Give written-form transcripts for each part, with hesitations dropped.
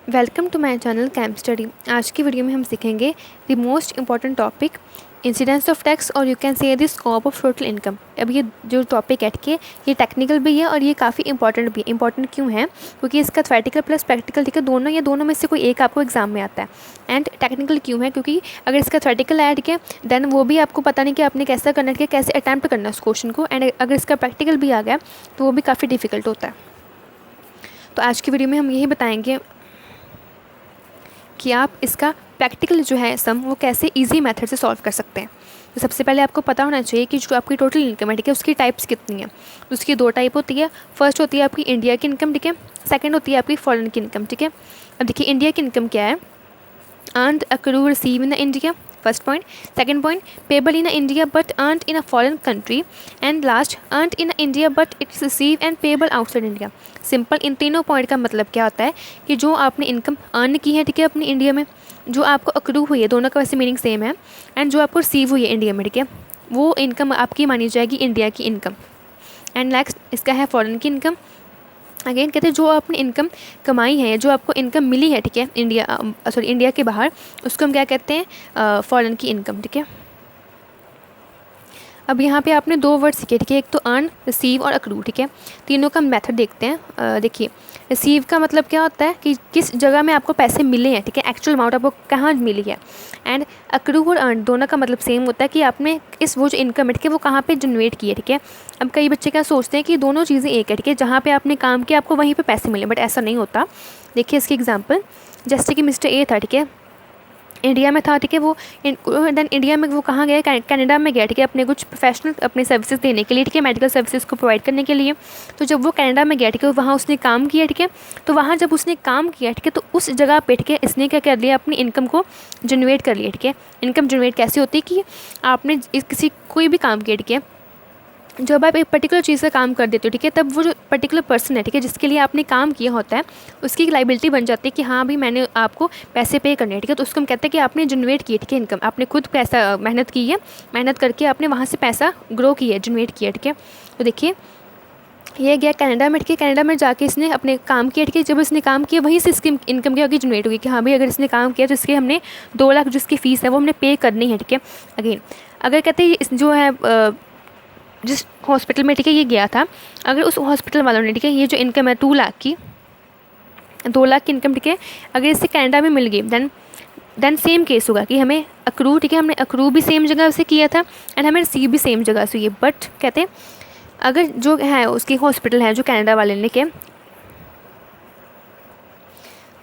Welcome to my channel camp study. आज की video में हम सीखेंगे the most important topic incidence of tax और you can say the scope of total income. अब ये जो टॉपिक है ठीक है, ये टेक्निकल भी है और ये काफ़ी इंपॉर्टेंट भी है। इंपॉर्टेंट क्यों है? क्योंकि इसका थ्योरेटिकल प्लस प्रैक्टिकल ठीक है, दोनों में से कोई एक आपको एग्जाम में आता है। एंड टेक्निकल क्यों है? क्योंकि अगर इसका थ्योरेटिकल आया ठीक है, देन वो भी आपको पता नहीं कि आपने कैसा करना है, कैसे अटैम्प्ट करना है उस क्वेश्चन को। एंड अगर इसका प्रैक्टिकल भी आ गया तो वो भी काफ़ी डिफिकल्ट होता है। तो आज की वीडियो में हम यही बताएंगे कि आप इसका प्रैक्टिकल जो है सम वो कैसे इजी मेथड से सॉल्व कर सकते हैं। तो सबसे पहले आपको पता होना चाहिए कि जो आपकी टोटल इनकम है ठीक है, उसकी टाइप्स कितनी है। तो उसकी दो टाइप होती है। फर्स्ट होती है आपकी इंडिया की इनकम ठीक है, सेकंड होती है आपकी फॉरेन की इनकम ठीक है। अब देखिए इंडिया की इनकम क्या है? earned, accrue, receive in the India. First point. Second point, payable in India but earned in a foreign country. And last, earned in India but it's received and payable outside India. Simple in तीनों point का मतलब क्या होता है कि जो आपने income earn की है ठीक है अपनी इंडिया में, जो आपको अक्रू हुई है, दोनों का वैसे मीनिंग सेम है, एंड जो आपको रिसीव हुई है इंडिया में ठीक है, वो इनकम आपकी मानी जाएगी इंडिया की इनकम। एंड नेक्स्ट इसका है फॉरेन की इनकम। अगेन कहते हैं जो आपने इनकम कमाई है, जो आपको इनकम मिली है ठीक है इंडिया के बाहर, उसको हम क्या कहते हैं? फॉरेन की इनकम ठीक है। अब यहाँ पे आपने दो वर्ड सीखे ठीक है, एक तो अर्न, रिसीव और अक्रू ठीक है। तीनों का मेथड देखते हैं। देखिए रिसीव का मतलब क्या होता है कि किस जगह में आपको पैसे मिले हैं ठीक है, एक्चुअल अमाउंट आपको कहाँ मिली है। एंड अक्रू और अर्न दोनों का मतलब सेम होता है कि आपने वो जो इनकम है ठीक है वो कहाँ पे जनरेट की है ठीक है। अब कई बच्चे क्या सोचते हैं कि दोनों चीज़ें एक है ठीक है, जहाँ पे आपने काम किया आपको वहीं पे पैसे मिले, बट ऐसा नहीं होता। देखिए इसकी एग्जांपल, जैसे कि मिस्टर ए था ठीक है, इंडिया में था ठीक है, वो देन इंडिया में वो कहाँ गया? कनाडा में गया ठीक है, अपने कुछ प्रोफेशनल अपने सर्विसेज देने के लिए ठीक है, मेडिकल सर्विसेज को प्रोवाइड करने के लिए। तो जब वो कनाडा में गया ठीक है, वहाँ उसने काम किया ठीक है। तो वहाँ जब उसने काम किया ठीक है, तो उस जगह पे ठीक है इसने क्या कर लिया? अपनी इनकम को जनरेट कर लिया ठीक है। इनकम जनरेट कैसे होती है कि आपने किसी कोई भी काम किया ठीक है, जब आप एक पर्टिकुलर चीज़ का काम कर देते हो ठीक है, तब वो जो पर्टिकुलर पर्सन है ठीक है, जिसके लिए आपने काम किया होता है, उसकी एक लाइबिलिटी बन जाती है कि हाँ भाई मैंने आपको पैसे पे करने हैं ठीक है। तो उसको हम कहते हैं कि आपने जनरेट किया ठीक है इनकम, आपने खुद पैसा मेहनत की है, मेहनत करके आपने वहाँ से पैसा ग्रो किया है, जनरेट किया ठीक है। तो देखिए ये गया कनाडा में ठीक है, कनाडा में जाके इसने अपने काम किया ठीक है। जब इसने काम किया वहीं से इसकी इनकम क्या होगी? जनरेट होगी कि हाँ भाई अगर इसने काम किया तो इसके हमने 2 लाख जिसकी फ़ीस है वो हमने पे करनी है ठीक है। अगेन अगर कहते हैं जो है जिस हॉस्पिटल में ठीक है ये गया था, अगर उस हॉस्पिटल वालों ने ठीक है ये जो इनकम है 2 लाख की, 2 लाख की इनकम ठीक है, अगर इससे कनाडा में मिल गई देन सेम केस होगा कि हमें अक्रू ठीक है, हमने अक्रू भी सेम जगह से किया था एंड हमें रिसीव भी सेम जगह से हुई है। बट कहते हैं अगर जो है उसकी हॉस्पिटल है जो कनाडा वाले ने के,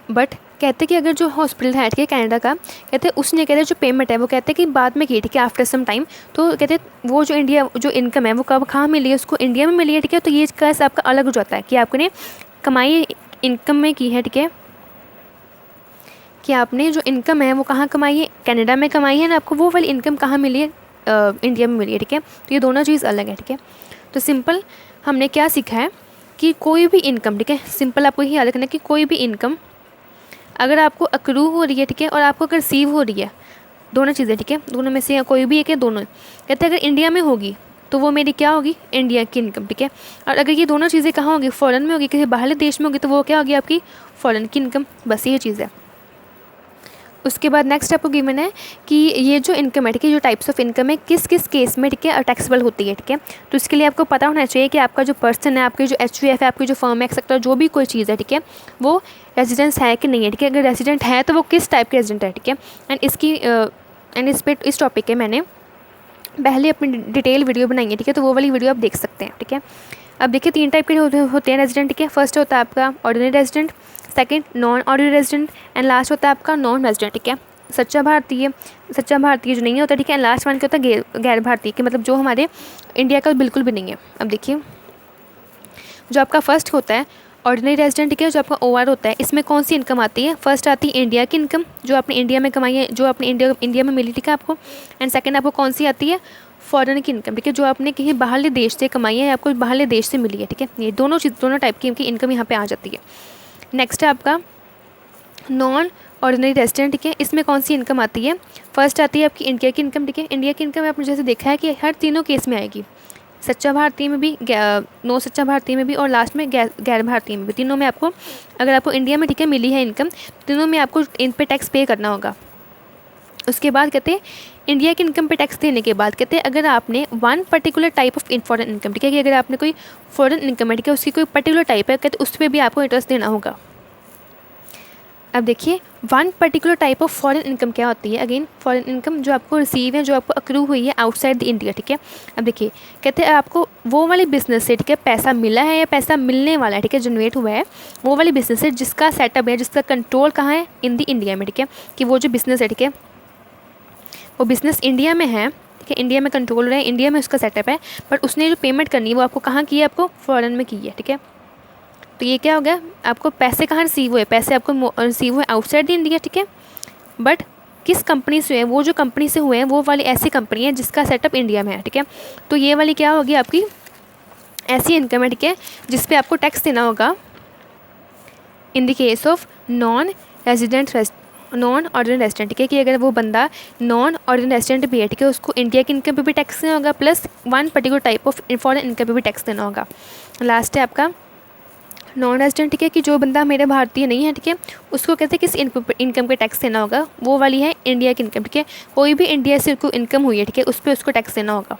बट कहते कि अगर जो हॉस्पिटल है ठीक है कनाडा का, कहते उसने कहते जो पेमेंट है वो कहते कि बाद में की ठीक है आफ्टर सम टाइम। तो कहते वो जो इंडिया जो इनकम है वो कब कहाँ मिली है? उसको इंडिया में मिली है ठीक है। तो ये केस आपका अलग हो जाता है कि आपने कमाई इनकम में की है ठीक है, कि आपने जो इनकम है वो कहाँ कमाई है? कनाडा में कमाई है ना, आपको वो वाली इनकम कहाँ मिली है? इंडिया में मिली है ठीक है। तो ये दोनों चीज़ अलग है ठीक है। तो सिंपल हमने क्या सीखा है कि कोई भी इनकम ठीक है, सिंपल आपको यही याद रखना है कि कोई भी इनकम अगर आपको अक्रू हो रही है ठीक है और आपको अगर रिसीव हो रही है, दोनों चीज़ें ठीक है, दोनों में से कोई भी एक है, दोनों कहते हैं अगर इंडिया में होगी तो वो मेरी क्या होगी? इंडिया की इनकम ठीक है। और अगर ये दोनों चीज़ें कहाँ होगी? फॉरेन में होगी, किसी बाहरी देश में होगी, तो वो क्या होगी? आपकी फॉरेन की इनकम। बस ये चीज़ है। उसके बाद नेक्स्ट आपको गिवन है कि ये जो इनकम है ठीक है, जो टाइप्स ऑफ इनकम है किस किस केस में ठीक है टैक्सेबल होती है ठीक है। तो इसके लिए आपको पता होना चाहिए कि आपका जो पर्सन है, आपकी जो एचयूएफ है, आपकी जो फर्म है एक्सेट्रा, जो भी कोई चीज़ है ठीक है, वो रेजिडेंस है कि नहीं है ठीक है। अगर रेजिडेंट है तो वो किस टाइप के रेजिडेंट है ठीक है। एंड इस टॉपिक के मैंने पहले अपनी डिटेल वीडियो बनाई है ठीक है, तो वो वाली वीडियो आप देख सकते हैं ठीक है। अब देखिए 3 टाइप के होते हैं रेजिडेंट ठीक है। फर्स्ट होता है आपका ordinary resident, second non ordinary resident, and last होता है आपका नॉन रेजिडेंट ठीक है, सच्चा भारतीय जो नहीं होता ठीक है। लास्ट वन क्या होता है? गैर भारतीय, कि मतलब जो हमारे इंडिया का बिल्कुल भी नहीं है। अब देखिए जो आपका फर्स्ट होता है ऑर्डिनरी रेजिडेंट ठीक है, जो आपका ओआर होता है, इसमें कौन सी इनकम आती है? फर्स्ट आती है इंडिया की इनकम, जो आपने इंडिया में कमाई है, जो आपने इंडिया में मिली ठीक है आपको। एंड सेकंड आपको कौन सी आती है? फॉरेन की इनकम ठीक है, जो आपने कहीं बाहरले देश से कमाई है, आपको बाहरले देश से मिली है ठीक है। ये दोनों टाइप की इनकम यहाँ पे आ जाती है। नेक्स्ट है आपका नॉन ऑर्डिनरी रेजिडेंट ठीक है, इसमें कौन सी इनकम आती है? फर्स्ट आती है आपकी इंडिया की इनकम ठीक है। इंडिया की इनकम आपने जैसे देखा है कि हर तीनों केस में आएगी, सच्चा भारतीय में भी, नो सच्चा भारतीय में भी, और लास्ट में गैर भारतीय में भी। तीनों में आपको, अगर आपको इंडिया में ठीक है मिली है इनकम, तीनों में आपको इन पे टैक्स पे करना होगा। उसके बाद कहते हैं इंडिया की इनकम पे टैक्स देने के बाद कहते हैं अगर आपने one particular type of foreign income, ठीक है, कि अगर आपने कोई फॉरेन इनकम है, ठीक है, उसकी कोई पर्टिकुलर टाइप है, कहते उस पर भी आपको इंटरेस्ट देना होगा। अब देखिए one particular type of foreign income क्या होती है। अगेन फॉरेन इनकम जो आपको रिसीव है, जो आपको अक्रू हुई है आउटसाइड द इंडिया, ठीक है। अब देखिए कहते हैं आपको वो वाली बिजनेस से, ठीक है, पैसा मिला है या पैसा मिलने वाला है, ठीक है, जनरेट हुआ है, वो वाली बिजनेस है जिसका सेटअप है, जिसका कंट्रोल कहाँ है, इन द इंडिया में, ठीक है, कि वो जो बिज़नेस है, ठीक है, वो बिज़नेस इंडिया में है, ठीक है, इंडिया में कंट्रोल रहा है, इंडिया में उसका सेटअप है, बट उसने जो पेमेंट करनी है वो आपको कहाँ की है, आपको फॉरेन में की है, ठीक है। तो ये क्या हो गया, आपको पैसे कहाँ रिसीव हुए, पैसे आपको रिसीव हुए आउटसाइड द इंडिया, ठीक है, बट किस कंपनी से है, वो जो कंपनी से हुए हैं वो वाली ऐसी कंपनी है जिसका सेटअप इंडिया में है, ठीक है। तो ये वाली क्या होगी, आपकी ऐसी इनकम है, ठीक है, जिस पे आपको टैक्स देना होगा in the case of non ordinary resident, ठीक है, कि अगर वो बंदा नॉन ऑर्डिनरी रेजिडेंट भी है, ठीक है, उसको इंडिया की इनकम पे भी टैक्स देना होगा, plus one particular type of foreign income पे भी टैक्स देना होगा। लास्ट है आपका नॉन रेजिडेंट, ठीक है, कि जो बंदा मेरे भारतीय नहीं है, ठीक है, उसको कहते हैं किस इनकम पे टैक्स देना होगा, वो वाली है इंडिया की इनकम, ठीक है, कोई भी इंडिया से उसको इनकम हुई है, ठीक है, उस पर उसको टैक्स देना होगा।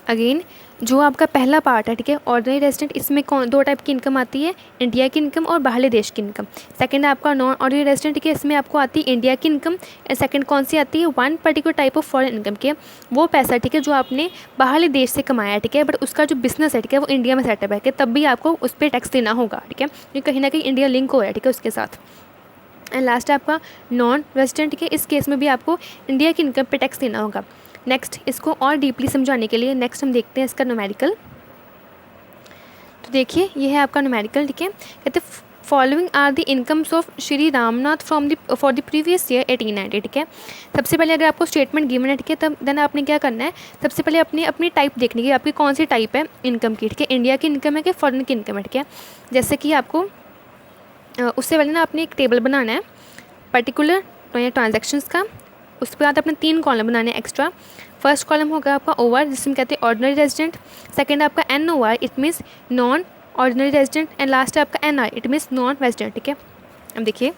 अगेन जो आपका पहला पार्ट है, ठीक है, ऑर्डिनरी रेजिडेंट, इसमें दो टाइप की इनकम आती है, इंडिया की इनकम और बाहरी देश की इनकम। सेकंड है आपका नॉन ऑर्डिनरी रेजिडेंट, ठीक है, इसमें आपको आती है इंडिया की इनकम। सेकंड कौन सी आती है, one particular type of foreign income, की वो पैसा, ठीक है, जो आपने बाहरी देश से कमाया है, ठीक है, बट उसका जो बिजनेस है, ठीक है, वो इंडिया में सेटअप है, कि तब भी आपको उस पर टैक्स देना होगा, ठीक है, क्योंकि कहीं ना कहीं इंडिया लिंक हो रहा है, ठीक है, उसके साथ। एंड लास्ट है आपका नॉन रेजिडेंट, ठीक है, इस केस में भी आपको इंडिया की इनकम पे टैक्स देना होगा। नेक्स्ट इसको और डीपली समझाने के लिए नेक्स्ट हम देखते हैं इसका न्यूमेरिकल। तो देखिए ये है आपका न्यूमेरिकल, ठीक है, कहते following are the incomes of Shri Ramnath for the previous year 1890, ठीक है। सबसे पहले अगर आपको स्टेटमेंट गिवन है, ठीक है, तब देन आपने क्या करना है, सबसे पहले अपनी टाइप देखनी है, आपकी कौन सी टाइप है इनकम की, ठीक है, इंडिया की इनकम है कि फॉरेन की इनकम है, ठीक है। जैसे कि आपको उससे पहले ना आपने एक टेबल बनाना है पर्टिकुलर ट्रांजेक्शन्स का, उसके बाद अपने 3 कॉलम बनाने हैं एक्स्ट्रा। फर्स्ट कॉलम होगा आपका ओवर, जिसमें कहते हैं ऑर्डिनरी रेजिडेंट। सेकंड आपका N O R, it means non ordinary resident. And last है आपका N R, it means non resident, ठीक है। अब देखिए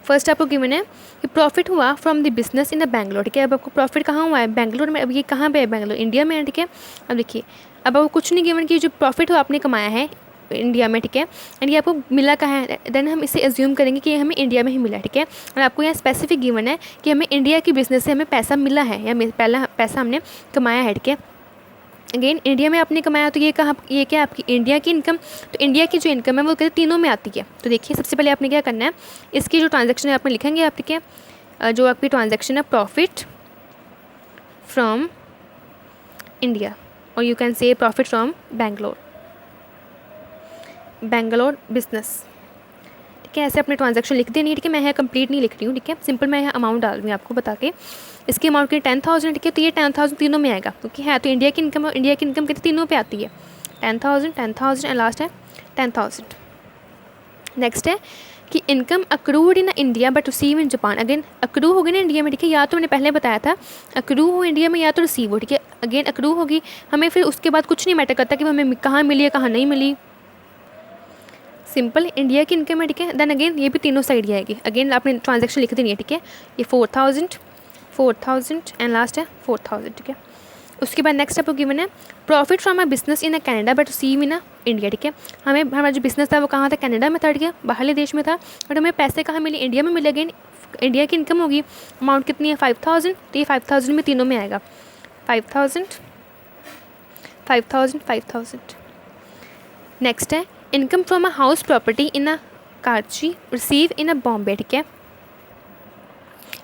फर्स्ट आपको गिवन है कि प्रॉफिट हुआ from the business in the Bangalore, ठीक है। अब आपको प्रॉफिट कहाँ हुआ है, बैंगलोर में। अब ये कहाँ पे है, बैंगलोर, इंडिया में है, ठीक है। अब देखिए अब आपको कुछ नहीं गिवन कि जो प्रॉफिट हो आपने कमाया है इंडिया में, ठीक है, एंड ये आपको मिला कहाँ है, देन हम इसे एज्यूम करेंगे कि ये हमें इंडिया में ही मिला, ठीक है। और आपको यहाँ स्पेसिफिक गिवन है कि हमें इंडिया की बिजनेस से हमें पैसा मिला है या पहला पैसा हमने कमाया है, ठीक है। अगेन इंडिया में आपने कमाया, तो ये कहाँ, ये क्या आपकी इंडिया की इनकम। तो इंडिया की जो इनकम है वो कहते तीनों में आती है। तो देखिए सबसे पहले आपने क्या करना है, इसकी जो ट्रांजेक्शन है आपने लिखेंगे आप, ठीक है, जो आपकी ट्रांजेक्शन है प्रॉफिट फ्रॉम इंडिया, और यू कैन से प्रॉफिट फ्रॉम बैंगलोर बिजनेस, ठीक है। ऐसे अपने ट्रांजैक्शन लिख देनी है, ठीक है। मैं यहाँ कंप्लीट नहीं लिख रही हूँ, ठीक है, सिंपल मैं यहाँ अमाउंट डाल रही हूँ आपको बता के। इसकी अमाउंट की 10,000, ठीक है, तो ये 10,000 तीनों में आएगा, क्योंकि है तो इंडिया की इनकम, और इंडिया की इनकम कितनी तीनों पे आती है, 10,000 एंड लास्ट है 10,000। नेक्स्ट है कि income accrued in India but receive in Japan. Again accrue होगी ना इंडिया में, ठीक है, या तो मैंने पहले बताया था अक्रू हो इंडिया में या तो रिसीव हो, ठीक है। अगेन अक्रू होगी, हमें फिर उसके बाद कुछ नहीं मैटर करता कि हमें कहाँ मिली है कहाँ नहीं मिली, सिंपल इंडिया की इनकम है, ठीक है। देन अगेन ये भी तीनों साइड ही आएगी। अगेन आपने ट्रांजैक्शन लिख देनी है, ठीक है। ये 4,000 एंड लास्ट है 4,000, ठीक है। उसके बाद नेक्स्ट आपको गिवन है profit from a business in a Canada but receive in a India, ठीक है। हमारा जो बिजनेस था वो कहाँ था, कनाडा में था, ठीक है, बाहरी देश में था, बट हमें पैसे कहाँ मिले, इंडिया में मिले। अगेन इंडिया की इनकम होगी, अमाउंट कितनी है 5,000, तो ये 5,000 में तीनों में आएगा, 5,000। नेक्स्ट है income from a house property in a Karachi receive in a Bombay, ठीक है।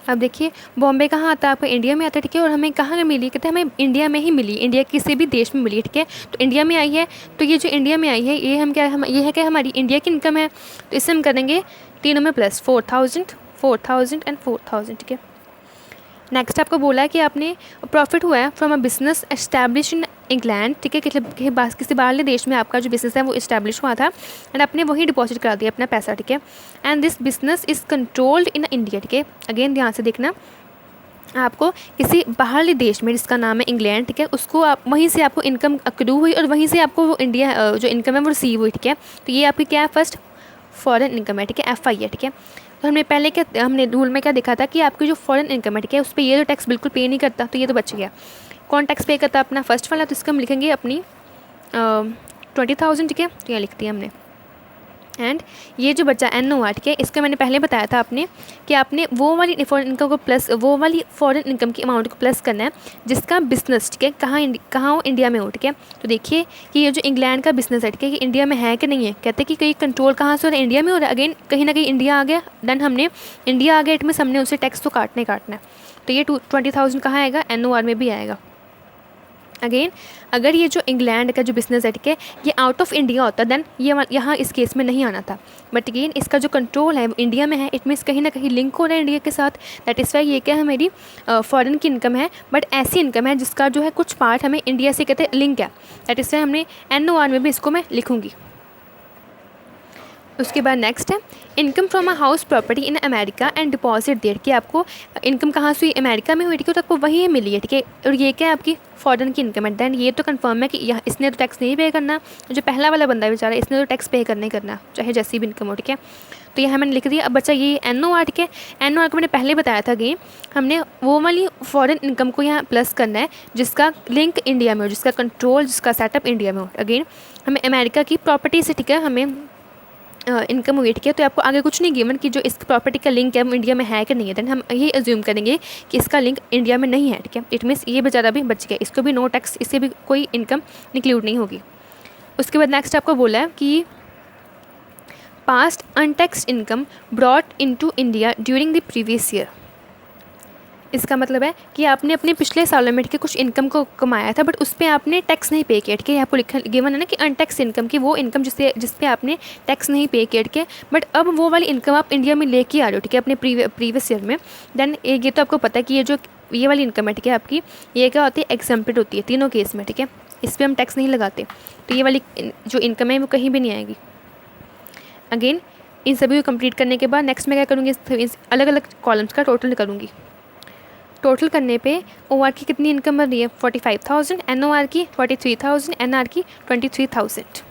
अब देखिए बॉम्बे कहाँ आता है, आपको इंडिया में आता है, ठीक है। और हमें कहाँ मिली, कहते हैं हमें इंडिया में ही मिली, इंडिया किसी भी देश में मिली, ठीक है। तो इंडिया में आई है, तो ये जो इंडिया में आई है ये हम क्या ये है क्या हमारी इंडिया की इनकम है, तो इससे हम करेंगे तीनों में प्लस 4,000 एंड 4,000, ठीक है। नेक्स्ट आपको बोला है कि आपने प्रॉफिट हुआ है from a business establish in England, ठीक है, किसी बाहरले देश में आपका जो बिजनेस है वो इस्टेब्लिश हुआ था, एंड आपने वही डिपॉजिट करा दिया अपना पैसा, ठीक है। And this business is controlled in India, ठीक है। अगेन ध्यान से देखना, आपको किसी बाहरले देश में जिसका नाम है इंग्लैंड, ठीक है, उसको आप वहीं से आपको इनकम अक्रू हुई और वहीं से आपको वो इंडिया जो इनकम है वो रिसीव हुई, ठीक है। तो ये आपकी क्या है, फर्स्ट फॉरेन इनकम है, ठीक है, FI है, ठीक है। तो हमने पहले क्या, हमने रूल में क्या देखा था कि आपकी जो फॉरेन इनकम है, ठीक है, उस पर ये तो टैक्स बिल्कुल पे नहीं करता, तो ये तो बच गया। कौन टैक्स पे करता है, अपना फर्स्ट वाला, तो इसका हम लिखेंगे अपनी 20,000, ठीक है, तो यहाँ लिख दिया हमने। एंड ये जो बचा NOR, ठीक है, इसका मैंने पहले बताया था आपने कि आपने वो वाली फॉरेन इनकम को प्लस, वो वाली फॉरेन इनकम की अमाउंट को प्लस करना है जिसका बिजनेस, ठीक है, कहाँ हो, इंडिया में हो, ठीक है। तो देखिए कि ये जो इंग्लैंड का बिजनेस है, ठीक है, कि इंडिया में है कि नहीं है। कहते हैं कि कहीं कंट्रोल कहाँ से हो रहा है, इंडिया में हो रहा है। अगेन कहीं ना कहीं इंडिया आ गया, देन हमने इंडिया आ गया, इट मीन्स हमने उसे टैक्स तो काटना है। तो ये 20,000 कहाँ आएगा, NOR में भी आएगा। अगेन अगर ये जो इंग्लैंड का जो बिज़नेस है, ठीक है, ये आउट ऑफ इंडिया होता देन ये यहाँ इस केस में नहीं आना था। बट अगेन इसका जो कंट्रोल है वो इंडिया में है, इट मीन्स कहीं ना कहीं लिंक हो रहा है इंडिया के साथ। दैट इज़ वाई ये क्या है, मेरी फॉरेन की इनकम है, बट ऐसी इनकम है जिसका जो है कुछ पार्ट हमें इंडिया से कहते हैं लिंक है। दैट इज़ वाई हमने NOR में भी इसको मैं लिखूँगी। उसके बाद नेक्स्ट है income from a house property in America and deposit there, कि आपको इनकम कहाँ से हुई, अमेरिका में हुई, ठीक है, तो आपको वही मिली है, ठीक है। और ये क्या है, आपकी फॉरेन की इनकम है। दैन ये तो कंफर्म है कि यह इसने तो टैक्स नहीं पे करना, जो पहला वाला बंदा है बेचारा, इसने तो टैक्स पे करना ही करना, चाहे जैसी भी इनकम हो, ठीक है। तो यहाँ मैंने लिख दिया। अब बच्चा ये NOR, ठीक है, NOR को मैंने पहले बताया था कि हमने वो वाली फॉरेन इनकम को यहाँ प्लस करना है जिसका लिंक इंडिया में हो, जिसका कंट्रोल, जिसका सेटअप इंडिया में हो। अगेन हमें अमेरिका की प्रॉपर्टी से, ठीक है, हमें इनकम हुई, ठीक है। तो आपको आगे कुछ नहीं गिवन कि जो इस प्रॉपर्टी का लिंक है वो इंडिया में है कि नहीं है। दैन हम ये अज्यूम करेंगे कि इसका लिंक इंडिया में नहीं है, ठीक है। इट मीन्स ये बेचारा भी बच गया, इसको भी नो टैक्स, इससे भी कोई इनकम इंक्लूड नहीं होगी। उसके बाद नेक्स्ट आपको बोला है कि past untaxed income brought into India during the previous year. इसका मतलब है कि आपने अपने पिछले सालों में, ठीक है, कुछ इनकम को कमाया था, बट उस पर आपने टैक्स नहीं पे किया, ठीक है। आपको लिखा गिवन है ना कि अनटैक्स इनकम की वो इनकम जिस पे आपने टैक्स नहीं पे किया, ठीक है, बट अब वो वाली इनकम आप इंडिया में लेके आ रहे हो, ठीक है, अपने प्रीवियस ईयर में। देन ये तो आपको पता है कि ये वाली इनकम है, ठीक है, आपकी ये क्या होती है, एग्जम्प्टेड होती है तीनों केस में, ठीक है, इस पर हम टैक्स नहीं लगाते। तो ये वाली जो इनकम है वो कहीं भी नहीं आएगी। अगेन इन सभी को कंप्लीट करने के बाद नेक्स्ट मैं क्या करूँगी, अलग अलग कॉलम्स का टोटल करूँगी। टोटल करने पे OR की कितनी इनकम बन रही है, 45,000, NOR की 43,000, NR की 23,000।